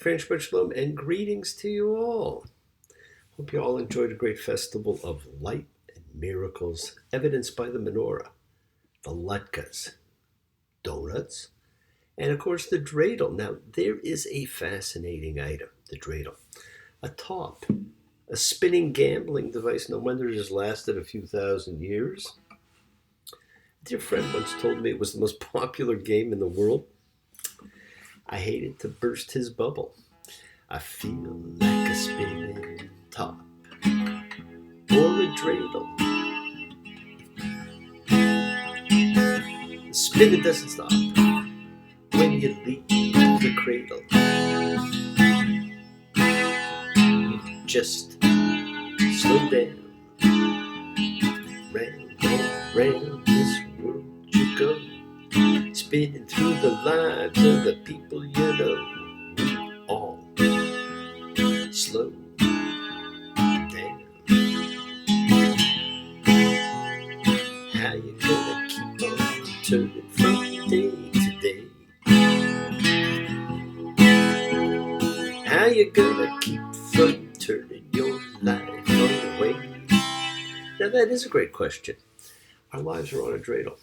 French Shalom, and greetings to you all. Hope you all enjoyed a great festival of light and miracles, evidenced by the menorah, the latkes, donuts, and of course the dreidel. Now, there is a fascinating item, the dreidel. A top, a spinning gambling device. No wonder it has lasted a few thousand years. A dear friend once told me it was the most popular game in the world. I hated to burst his bubble. I feel like a spinning top or a dreidel. The spinning doesn't stop when you leave the cradle. You just slow down. Round this world you go, spinning through the lives of the people you know. We all slow down. How you gonna keep on turning from day to day? How you gonna keep from turning your life away? Now that is a great question. Our lives are on a dreidel.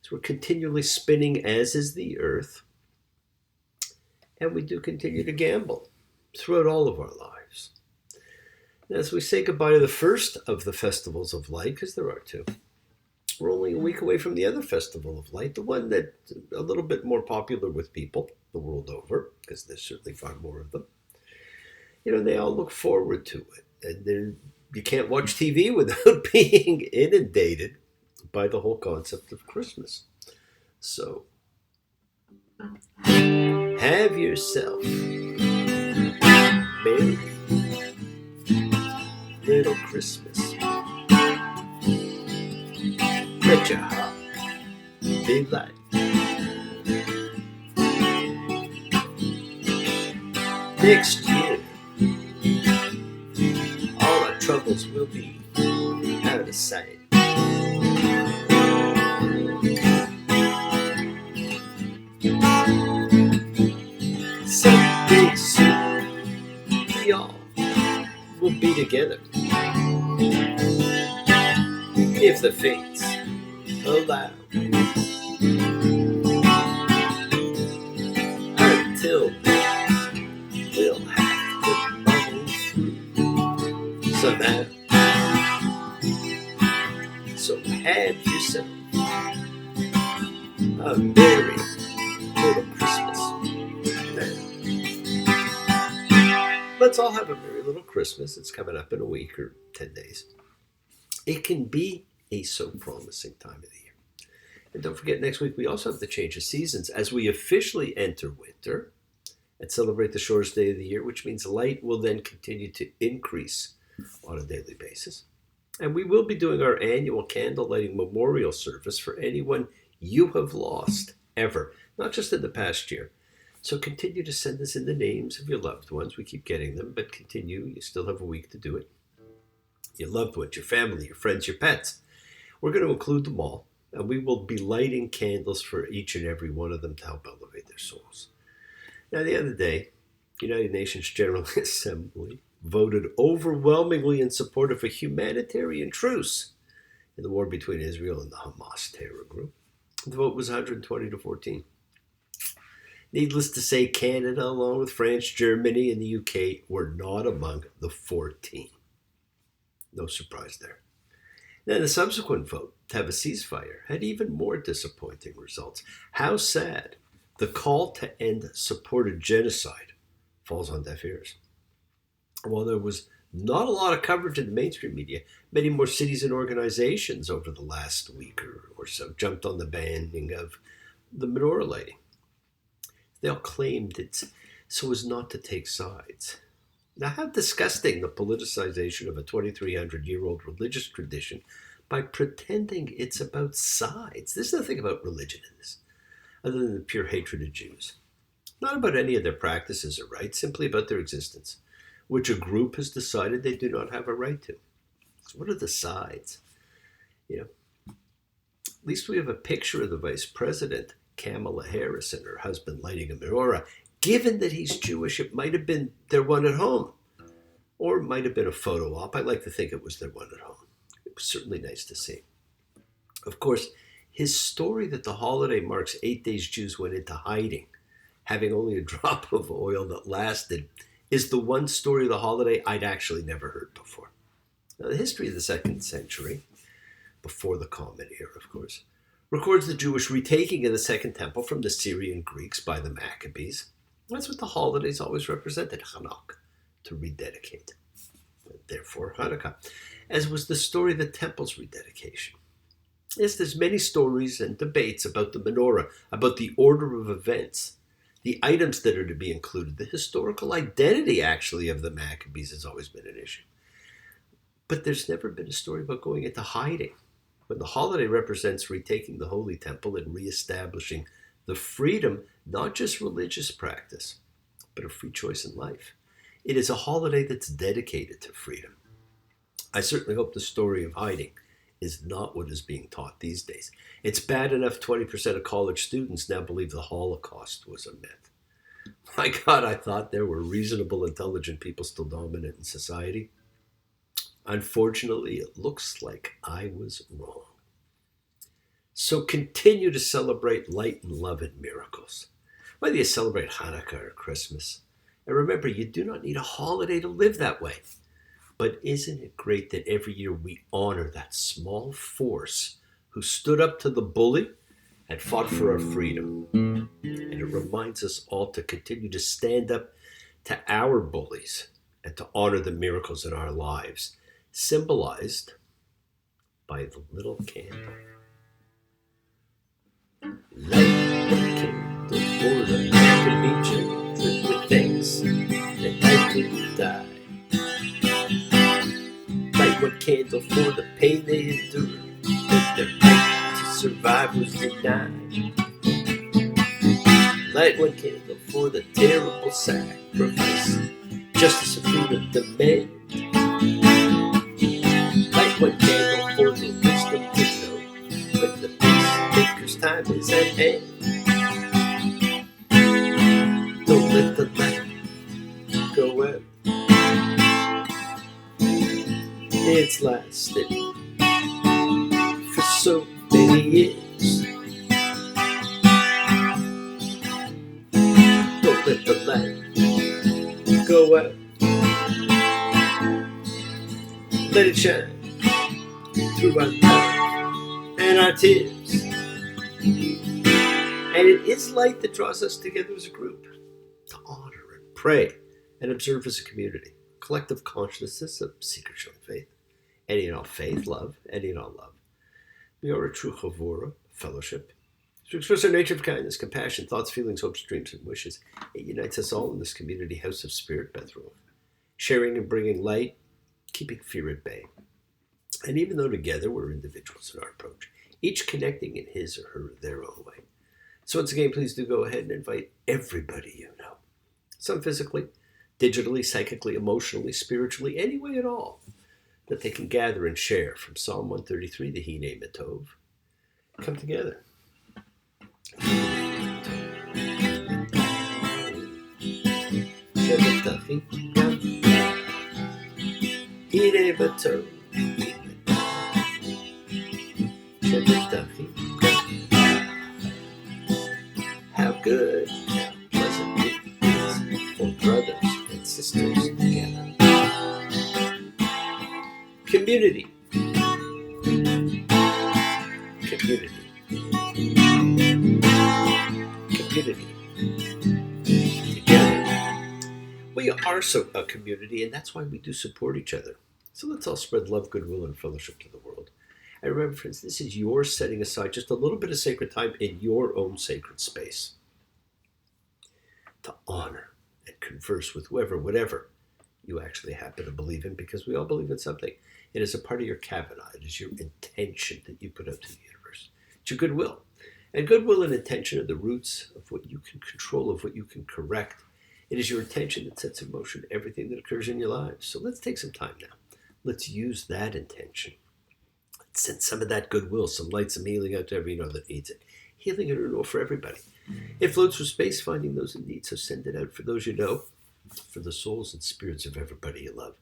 So we're continually spinning, as is the earth. And we do continue to gamble throughout all of our lives. And as we say goodbye to the first of the festivals of light, because there are two, we're only a week away from the other festival of light, the one that's a little bit more popular with people the world over, because there's certainly far more of them. You know, they all look forward to it. And you can't watch TV without being inundated by the whole concept of Christmas. So, have yourself a merry little Christmas. Let your heart be light. Next year, all our troubles will be out of sight. Someday soon, we all will be together, if the fates allow. Until then, we'll have to muddle through somehow. So have yourself a merry little Christmas. Let's all have a merry little Christmas. It's coming up in a week or 10 days. It can be a so promising time of the year. And don't forget, next week we also have the change of seasons as we officially enter winter and celebrate the shortest day of the year, which means light will then continue to increase on a daily basis. And we will be doing our annual candle lighting memorial service for anyone you have lost ever, not just in the past year. So continue to send us in the names of your loved ones. We keep getting them, but continue. You still have a week to do it. Your loved ones, your family, your friends, your pets. We're going to include them all, and we will be lighting candles for each and every one of them to help elevate their souls. Now, the other day, United Nations General Assembly voted overwhelmingly in support of a humanitarian truce in the war between Israel and the Hamas terror group. The vote was 120 to 14. Needless to say, Canada, along with France, Germany, and the UK, were not among the 14. No surprise there. Then the subsequent vote to have a ceasefire had even more disappointing results. How sad. The call to end supported genocide falls on deaf ears. While there was not a lot of coverage in the mainstream media, many more cities and organizations over the last week or so jumped on the banning of the menorah lighting. They all claimed it's so as not to take sides. Now, how disgusting the politicization of a 2,300-year-old religious tradition by pretending it's about sides. There's nothing about religion in this, other than the pure hatred of Jews. Not about any of their practices or rights, simply about their existence, which a group has decided they do not have a right to. So what are the sides? At least we have a picture of the vice president, Kamala Harris, and her husband lighting a menorah, given that he's Jewish, it might have been their one at home. Or it might have been a photo op. I like to think it was their one at home. It was certainly nice to see. Of course, his story that the holiday marks 8 days Jews went into hiding, having only a drop of oil that lasted, is the one story of the holiday I'd actually never heard before. Now, the history of the 2nd century, before the Common Era, of course, records the Jewish retaking of the Second Temple from the Syrian Greeks by the Maccabees. That's what the holidays always represented, Hanukkah, to rededicate. Therefore, Hanukkah, as was the story of the temple's rededication. Yes, there's many stories and debates about the menorah, about the order of events, the items that are to be included. The historical identity, actually, of the Maccabees has always been an issue. But there's never been a story about going into hiding, when the holiday represents retaking the Holy Temple and reestablishing the freedom, not just religious practice, but of free choice in life. It is a holiday that's dedicated to freedom. I certainly hope the story of hiding is not what is being taught these days. It's bad enough 20% of college students now believe the Holocaust was a myth. My God, I thought there were reasonable, intelligent people still dominant in society. Unfortunately, it looks like I was wrong. So continue to celebrate light and love and miracles, whether you celebrate Hanukkah or Christmas. And remember, you do not need a holiday to live that way. But isn't it great that every year we honor that small force who stood up to the bully and fought for our freedom? And it reminds us all to continue to stand up to our bullies and to honor the miracles in our lives, symbolized by the little candle. Light the candle for the Maccabees with thanks that I could die. Light one candle for the pain they endured, that their right to survive was denied. Light one candle for the terrible sacrifice justice and freedom demand. Light one candle for the wisdom to know when the peacemaker's time is at hand. Don't let the light go out. It's lasted for so many years. Don't let the light go out. Let it shine through our love and our tears. And it is light that draws us together as a group to honor and pray and observe as a community. Collective consciousness of secret showing faith. Any and all faith, love, any and all love. We are a true chavura, fellowship. To express our nature of kindness, compassion, thoughts, feelings, hopes, dreams, and wishes. It unites us all in this community house of spirit, Beth Ruach. Sharing and bringing light, keeping fear at bay. And even though together we're individuals in our approach, each connecting in his or her their own way. So once again, please do go ahead and invite everybody you know. Some physically, digitally, psychically, emotionally, spiritually, any way at all, that they can gather and share from Psalm 133, the Hine Matov. Come together. Hine Matov. How good, how pleasant it is for brothers and sisters together. Community. Community. Community. Together. We are so a community, and that's why we do support each other. So let's all spread love, goodwill, and fellowship to the world. And remember, friends, this is your setting aside just a little bit of sacred time in your own sacred space to honor and converse with whoever, whatever you actually happen to believe in, because we all believe in something. It is a part of your kavanah. It is your intention that you put out to the universe. It's your goodwill. And goodwill and intention are the roots of what you can control, of what you can correct. It is your intention that sets in motion everything that occurs in your lives. So let's take some time now. Let's use that intention. Let's send some of that goodwill, some light, some healing out to everyone that needs it. Healing and renewal for everybody. It floats through space, finding those in need. So send it out for those you know, for the souls and spirits of everybody you love.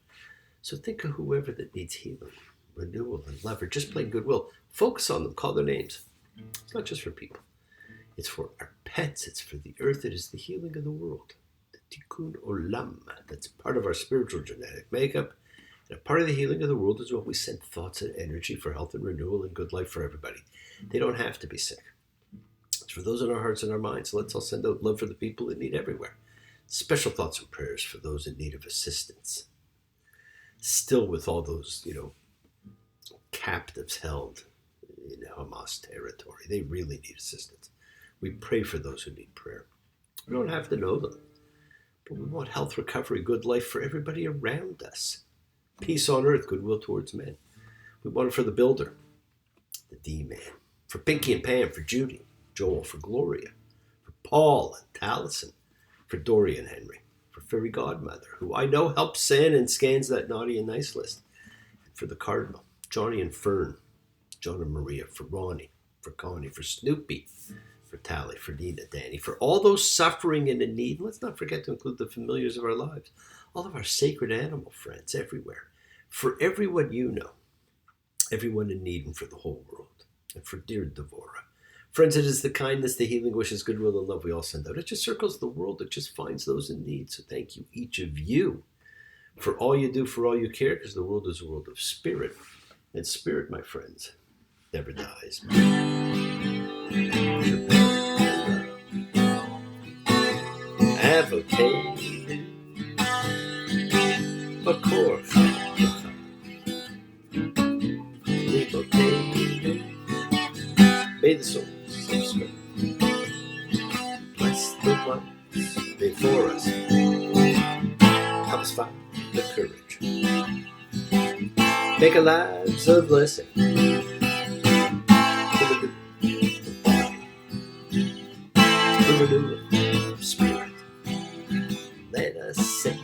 So think of whoever that needs healing, renewal, and love, or just plain goodwill. Focus on them. Call their names. It's not just for people. It's for our pets. It's for the earth. It is the healing of the world. The tikkun olam. That's part of our spiritual genetic makeup. And a part of the healing of the world is when we send thoughts and energy for health and renewal and good life for everybody. They don't have to be sick. It's for those in our hearts and our minds. So let's all send out love for the people in need everywhere. Special thoughts and prayers for those in need of assistance. Still with all those, captives held in Hamas territory. They really need assistance. We pray for those who need prayer. We don't have to know them, but we want health, recovery, good life for everybody around us. Peace on earth, goodwill towards men. We want it for the builder, the D-man, for Pinky and Pam, for Judy, Joel, for Gloria, for Paul and Taliesin, for Dory and Henry, for Fairy Godmother, who I know helps send and scans that naughty and nice list, and for the Cardinal, Johnny and Fern, John and Maria, for Ronnie, for Connie, for Snoopy, for Tally, for Nina, Danny, for all those suffering and in need. Let's not forget to include the familiars of our lives, all of our sacred animal friends everywhere, for everyone you know, everyone in need, and for the whole world, and for dear Devora. Friends, it is the kindness, the healing, wishes, goodwill, and love we all send out. It just circles the world. It just finds those in need. So thank you, each of you, for all you do, for all you care, because the world is a world of spirit. And spirit, my friends, never dies. Advocate, a core, may the souls of spirit bless the ones before us. Help us find the courage. Make our lives a blessing to the good, the body, the renewal of spirit. Let us sing.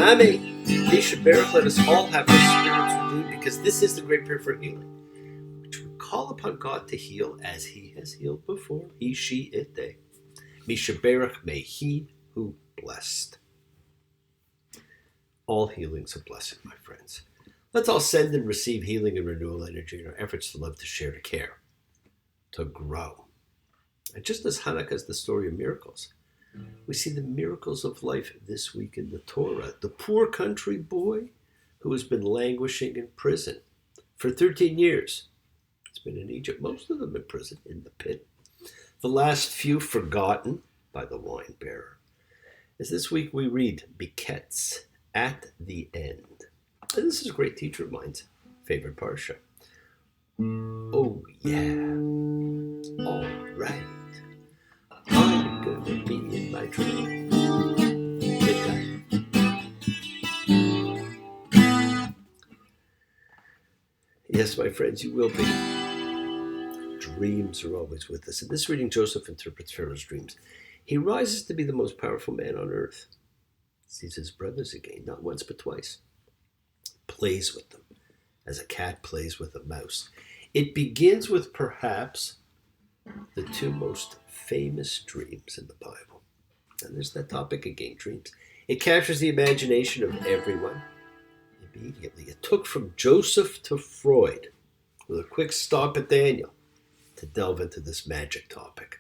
Amen. Baruch, let us all have our spirits renewed, because this is the great prayer for healing, which we call upon God to heal as He has healed before. He, she, it, they. Baruch, may He who blessed. All healing's a blessing, my friends. Let's all send and receive healing and renewal energy in our efforts to love, to share, to care, to grow. And just as Hanukkah is the story of miracles, we see the miracles of life this week in the Torah. The poor country boy who has been languishing in prison for 13 years. He's been in Egypt, most of them in prison, in the pit. The last few forgotten by the wine bearer. As this week we read miketz, at the end. And this is a great teacher of mine's favorite parsha. Oh yeah, all right. I'm gonna be in my dream. Yes, my friends, you will be. Dreams are always with us. In this reading, Joseph interprets Pharaoh's dreams. He rises to be the most powerful man on earth. Sees his brothers again, not once but twice. Plays with them, as a cat plays with a mouse. It begins with perhaps the two most famous dreams in the Bible. And there's that topic again, dreams. It captures the imagination of everyone immediately. It took from Joseph to Freud, with a quick stop at Daniel, to delve into this magic topic.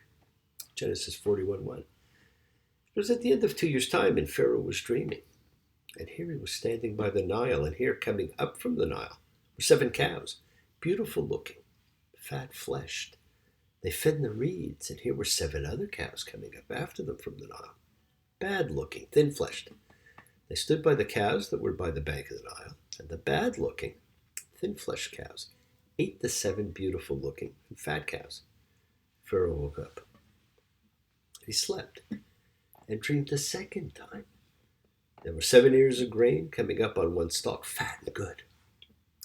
Genesis 41:1. It was at the end of 2 years' time, and Pharaoh was dreaming. And here he was standing by the Nile, and here coming up from the Nile were 7 cows, beautiful looking, fat-fleshed. They fed in the reeds, and here were 7 other cows coming up after them from the Nile, bad-looking, thin-fleshed. They stood by the cows that were by the bank of the Nile, and the bad-looking, thin-fleshed cows ate the 7 beautiful-looking and fat cows. Pharaoh woke up. He slept and dreamed a second time. There were 7 ears of grain coming up on one stalk, fat and good.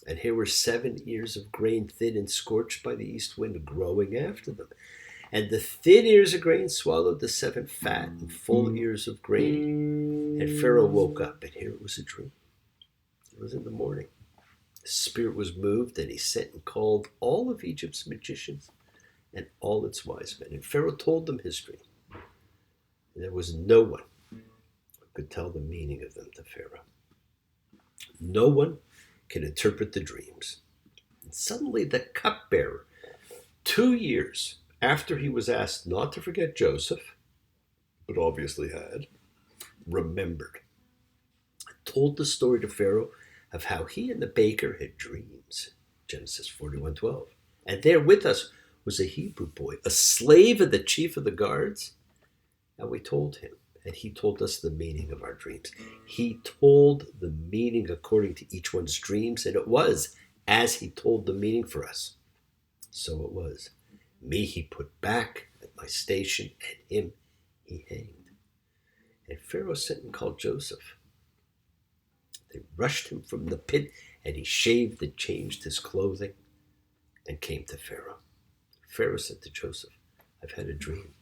And here were 7 ears of grain, thin and scorched by the east wind, growing after them. And the thin ears of grain swallowed the 7 fat and full ears of grain. And Pharaoh woke up, and here it was a dream. It was in the morning. The spirit was moved, and he sent and called all of Egypt's magicians and all its wise men. And Pharaoh told them his dream. And there was no one who could tell the meaning of them to Pharaoh. No one can interpret the dreams. And suddenly the cupbearer, 2 years after he was asked not to forget Joseph, but obviously had, remembered. Told the story to Pharaoh of how he and the baker had dreams. Genesis 41:12. And there with us was a Hebrew boy, a slave of the chief of the guards. And we told him, and he told us the meaning of our dreams. He told the meaning according to each one's dreams, and it was as he told the meaning for us. So it was. Me he put back at my station, and him he hanged. And Pharaoh sent and called Joseph. They rushed him from the pit, and he shaved and changed his clothing and came to Pharaoh. Pharaoh said to Joseph, I've had a dream.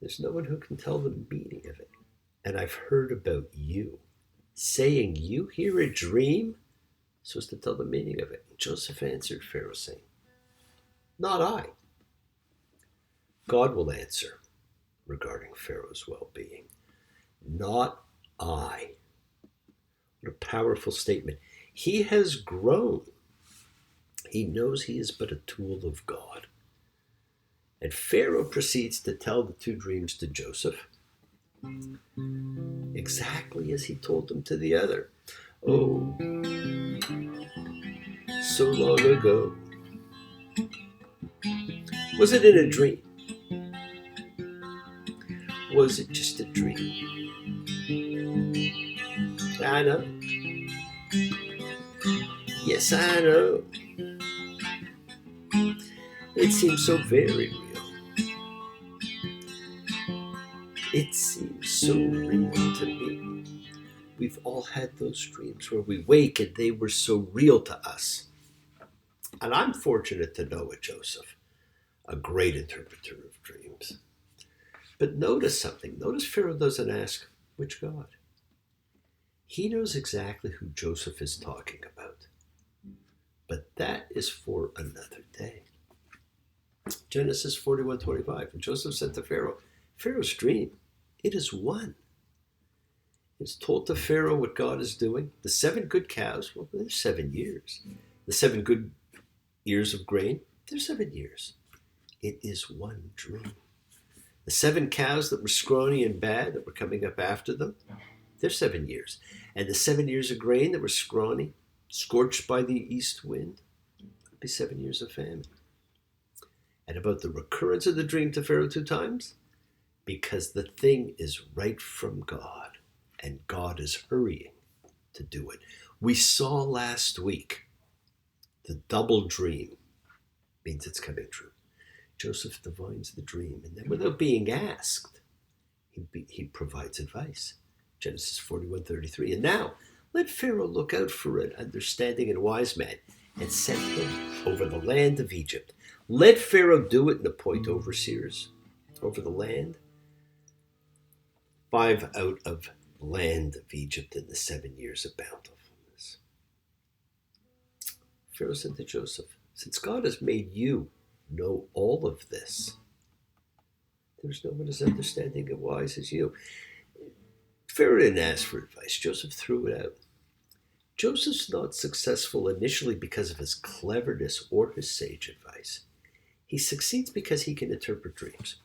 There's no one who can tell the meaning of it. And I've heard about you, saying you hear a dream so as to tell the meaning of it. And Joseph answered Pharaoh, saying, not I. God will answer regarding Pharaoh's well-being. Not I. What a powerful statement. He has grown. He knows he is but a tool of God. And Pharaoh proceeds to tell the two dreams to Joseph, exactly as he told them to the other. Oh, so long ago. Was it in a dream? Was it just a dream? I know. Yes, I know. It seems so very real. It seems so real to me. We've all had those dreams where we wake and they were so real to us. And I'm fortunate to know a Joseph, a great interpreter of dreams. But notice something. Notice Pharaoh doesn't ask, which God? He knows exactly who Joseph is talking about. But that is for another day. Genesis 41:25. And Joseph said to Pharaoh, Pharaoh's dream, it is one. It's told to Pharaoh what God is doing. The 7 good cows, well, there's 7 years. The 7 good ears of grain, there's 7 years. It is one dream. The 7 cows that were scrawny and bad that were coming up after them, they're 7 years. And the 7 years of grain that were scrawny, scorched by the east wind, would be 7 years of famine. And about the recurrence of the dream to Pharaoh 2 times, because the thing is right from God, and God is hurrying to do it. We saw last week the double dream means it's coming true. Joseph divines the dream, and then without being asked, he provides advice. Genesis 41:33. And now, let Pharaoh look out for an understanding and wise man, and set him over the land of Egypt. Let Pharaoh do it and appoint overseers over the land. 5 out of the land of Egypt in the 7 years of bountifulness. Pharaoh said to Joseph, since God has made you know all of this, there's no one as understanding and wise as you. Pharaoh didn't ask for advice. Joseph threw it out. Joseph's not successful initially because of his cleverness or his sage advice. He succeeds because he can interpret dreams,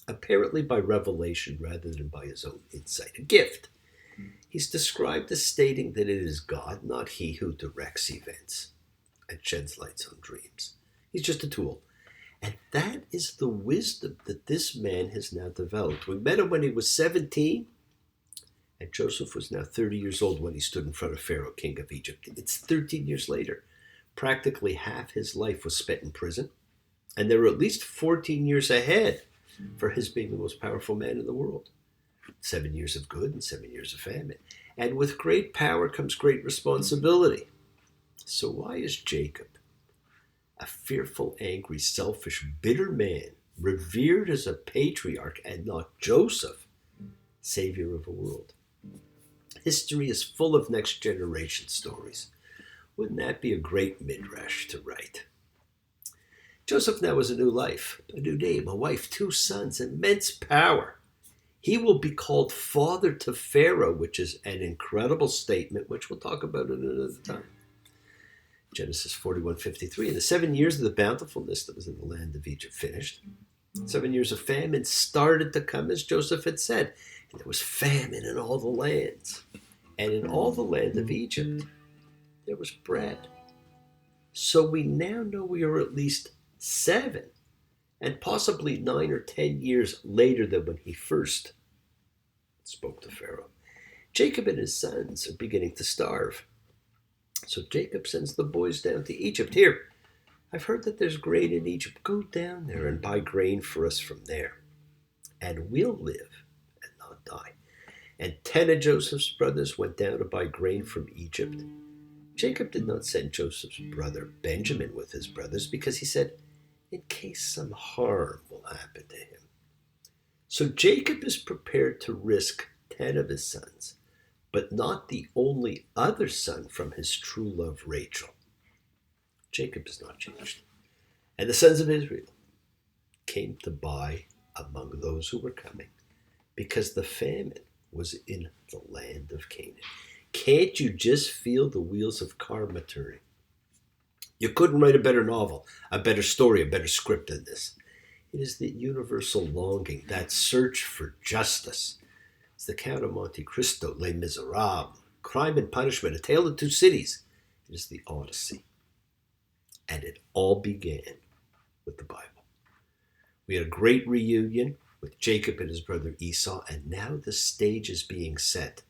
apparently by revelation rather than by his own insight, a gift. He's described as stating that it is God, not he, who directs events and sheds lights on dreams. He's just a tool. And that is the wisdom that this man has now developed. We met him when he was 17, and Joseph was now 30 years old when he stood in front of Pharaoh, king of Egypt. It's 13 years later. Practically half his life was spent in prison, and there were at least 14 years ahead for his being the most powerful man in the world. 7 years of good and 7 years of famine. And with great power comes great responsibility. So why is Jacob, a fearful, angry, selfish, bitter man, revered as a patriarch, and not Joseph, savior of a world? History is full of next generation stories. Wouldn't that be a great midrash to write? Joseph now has a new life, a new name, a wife, 2 sons, immense power. He will be called father to Pharaoh, which is an incredible statement, which we'll talk about at another time. Genesis 41:53. And the 7 years of the bountifulness that was in the land of Egypt finished. 7 years of famine started to come, as Joseph had said. And there was famine in all the lands. And in all the land of Egypt, there was bread. So we now know we are at least 7 and possibly 9 or 10 years later than when he first spoke to Pharaoh. Jacob and his sons are beginning to starve. So Jacob sends the boys down to Egypt. Here, I've heard that there's grain in Egypt. Go down there and buy grain for us from there, and we'll live and not die. And 10 of Joseph's brothers went down to buy grain from Egypt. Jacob did not send Joseph's brother Benjamin with his brothers because he said, in case some harm will happen to him. So Jacob is prepared to risk 10 of his sons, but not the only other son from his true love, Rachel. Jacob has not changed. And the sons of Israel came to buy among those who were coming, because the famine was in the land of Canaan. Can't you just feel the wheels of karma turning? You couldn't write a better novel, a better story, a better script than this. It is the universal longing, that search for justice. It's the Count of Monte Cristo, Les Miserables, Crime and Punishment, A Tale of Two Cities. It is the Odyssey. And it all began with the Bible. We had a great reunion with Jacob and his brother Esau, and now the stage is being set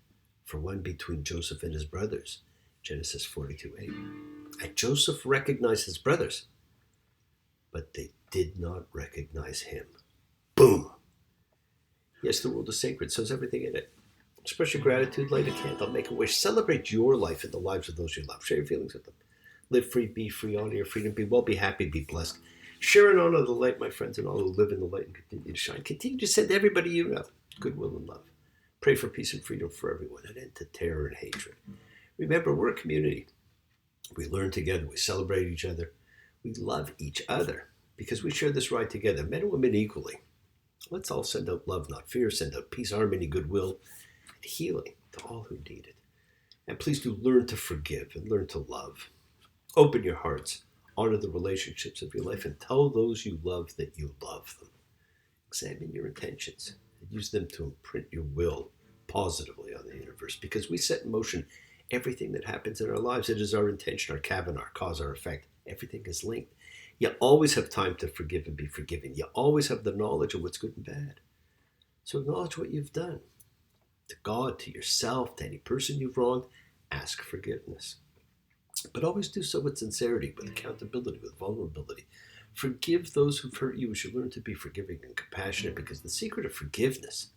for one between Joseph and his brothers, Genesis 42:8. And Joseph recognized his brothers, but they did not recognize him. Boom! Yes, the world is sacred, so is everything in it. Express your gratitude, light a candle, make a wish, celebrate your life and the lives of those you love. Share your feelings with them. Live free, be free, honor your freedom, be well, be happy, be blessed. Share and honor the light, my friends, and all who live in the light and continue to shine. Continue to send everybody you know goodwill and love. Pray for peace and freedom for everyone, an end to terror and hatred. Remember, we're a community. We learn together, we celebrate each other, we love each other because we share this ride together, men and women equally. Let's all send out love, not fear, send out peace, harmony, goodwill, and healing to all who need it. And please do learn to forgive and learn to love. Open your hearts, honor the relationships of your life, and tell those you love that you love them. Examine your intentions and use them to imprint your will positively on the universe, because we set in motion everything that happens in our lives. It is our intention, our kavana, our cause, our effect. Everything is linked. You always have time to forgive and be forgiven. You always have the knowledge of what's good and bad. So acknowledge what you've done. To God, to yourself, to any person you've wronged, ask forgiveness. But always do so with sincerity, with accountability, with vulnerability. Forgive those who've hurt you as you learn to be forgiving and compassionate, because the secret of forgiveness,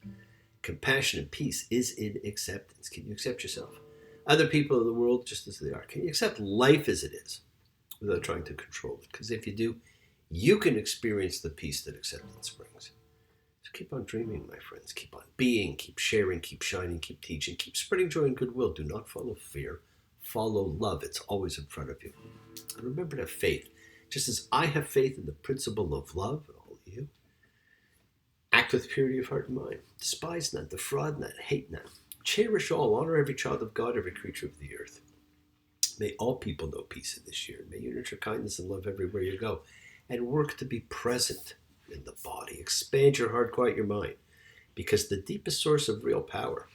compassion, and peace is in acceptance. Can you accept yourself? Other people in the world just as they are. Can you accept life as it is without trying to control it? Because if you do, you can experience the peace that acceptance brings. So keep on dreaming, my friends. Keep on being, keep sharing, keep shining, keep teaching, keep spreading joy and goodwill. Do not follow fear. Follow love. It's always in front of you. And remember to have faith. Just as I have faith in the principle of love, all of you, act with purity of heart and mind. Despise none, defraud none, hate none. Cherish all, honor every child of God, every creature of the earth. May all people know peace in this year. May you nurture kindness and love everywhere you go, and work to be present in the body. Expand your heart, quiet your mind, because the deepest source of real power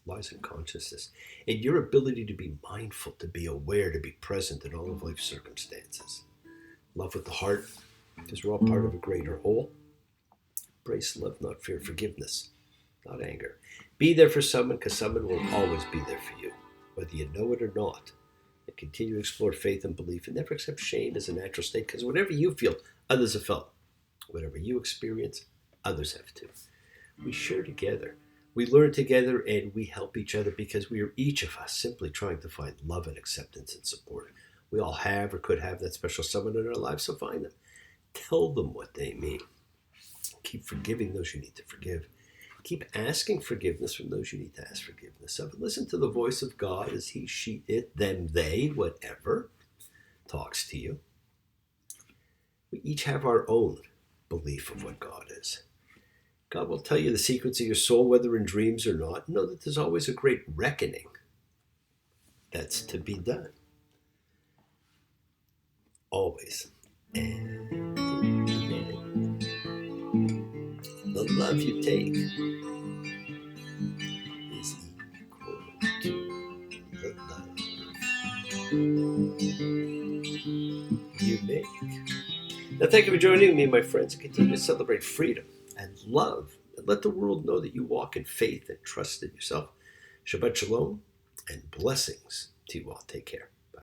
lies in consciousness, in your ability to be mindful, to be aware, to be present in all of life's circumstances. Love with the heart, because we're all part of a greater whole. Embrace love, not fear. Forgiveness, not anger. Be there for someone, because someone will always be there for you, whether you know it or not. And continue to explore faith and belief, and never accept shame as a natural state, because whatever you feel, others have felt. Whatever you experience, others have too. We share together. We learn together, and we help each other, because we are each of us simply trying to find love and acceptance and support. We all have or could have that special someone in our lives, so find them. Tell them what they mean. Keep forgiving those you need to forgive. Keep asking forgiveness from those you need to ask forgiveness of. And listen to the voice of God as he, she, it, them, they, whatever, talks to you. We each have our own belief of what God is. God will tell you the secrets of your soul, whether in dreams or not. Know that there's always a great reckoning that's to be done. Always. And the love you take is equal to the love you make. Now, thank you for joining me, my friends, and continue to celebrate freedom and love. And let the world know that you walk in faith and trust in yourself. Shabbat shalom and blessings to you all. Take care.